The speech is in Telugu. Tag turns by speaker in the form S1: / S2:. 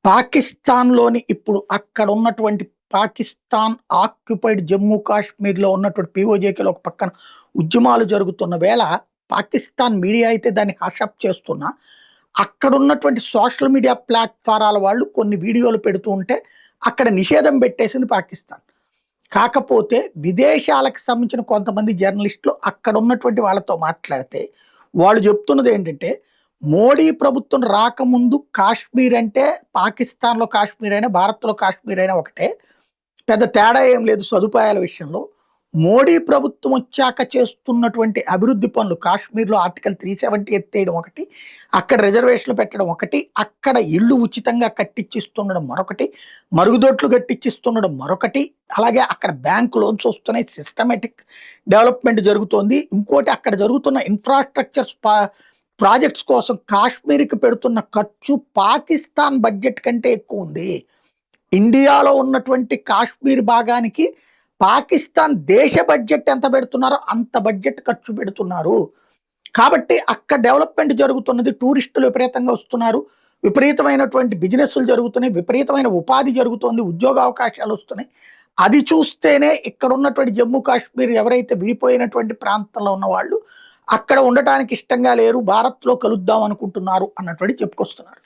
S1: పాకిస్తాన్‌లోని ఇప్పుడు అక్కడ ఉన్నటువంటి పాకిస్తాన్ ఆక్యుపైడ్ జమ్మూ కాశ్మీర్‌లో ఉన్నటువంటి పీఓజేకేలో ఒక పక్కన ఉద్యమాలు జరుగుతున్న వేళ పాకిస్తాన్ మీడియా అయితే దాన్ని హషప్ చేస్తున్నా, అక్కడున్నటువంటి సోషల్ మీడియా ప్లాట్‌ఫారాల వాళ్ళు కొన్ని వీడియోలు పెడుతూ ఉంటే అక్కడ నిషేధం పెట్టేసింది పాకిస్తాన్. కాకపోతే విదేశాలకు సంబంధించిన కొంతమంది జర్నలిస్టులు అక్కడున్నటువంటి వాళ్ళతో మాట్లాడితే వాళ్ళు చెప్తున్నదేంటంటే, మోడీ ప్రభుత్వం రాకముందు కాశ్మీర్ అంటే పాకిస్తాన్‌లో కాశ్మీర్ అయినా, భారత్‌లో కాశ్మీర్ అయినా ఒకటే. పెద్ద తేడా ఏం లేదు సదుపాయాల విషయంలో. మోడీ ప్రభుత్వం వచ్చాక చేస్తున్నటువంటి అభివృద్ధి పనులు కాశ్మీర్‌లో ఆర్టికల్ 370 ఎత్తేయడం ఒకటి, అక్కడ రిజర్వేషన్‌లు పెట్టడం ఒకటి, అక్కడ ఇళ్ళు ఉచితంగా కట్టిచ్చిస్తుండడం మరొకటి, మరుగుదొడ్లు కట్టిచ్చిస్తుండడం మరొకటి, అలాగే అక్కడ బ్యాంక్ లోన్స్ వస్తున్నాయి, సిస్టమాటిక్ డెవలప్‌మెంట్ జరుగుతోంది. ఇంకోటి అక్కడ జరుగుతున్న ఇన్‌ఫ్రాస్ట్రక్చర్స్ ప్రాజెక్ట్స్ కోసం కాశ్మీర్‌కి పెడుతున్న ఖర్చు పాకిస్తాన్ బడ్జెట్ కంటే ఎక్కువుంది. ఇండియాలో ఉన్నటువంటి కాశ్మీర్ భాగానికి పాకిస్తాన్ దేశ బడ్జెట్ ఎంత పెడుతున్నారో అంత బడ్జెట్ ఖర్చు పెడుతున్నారు. కాబట్టి అక్కడ డెవలప్‌మెంట్ జరుగుతున్నది. టూరిస్టులు విపరీతంగా వస్తున్నారు. విపరీతమైనటువంటి బిజినెస్‌లు జరుగుతున్నాయి. విపరీతమైన ఉపాధి జరుగుతోంది. ఉద్యోగ అవకాశాలు వస్తున్నాయి. అది చూస్తేనే ఇక్కడ ఉన్నటువంటి జమ్మూ కాశ్మీర్ ఎవరైతే విడిపోయినటువంటి ప్రాంతంలో ఉన్నవాళ్ళు అక్కడ ఉండటానికి ఇష్టంగా లేరు. భారత్‌లో కలుద్దాం అనుకుంటున్నారు అన్నటువంటి చెప్పుకొస్తున్నారు.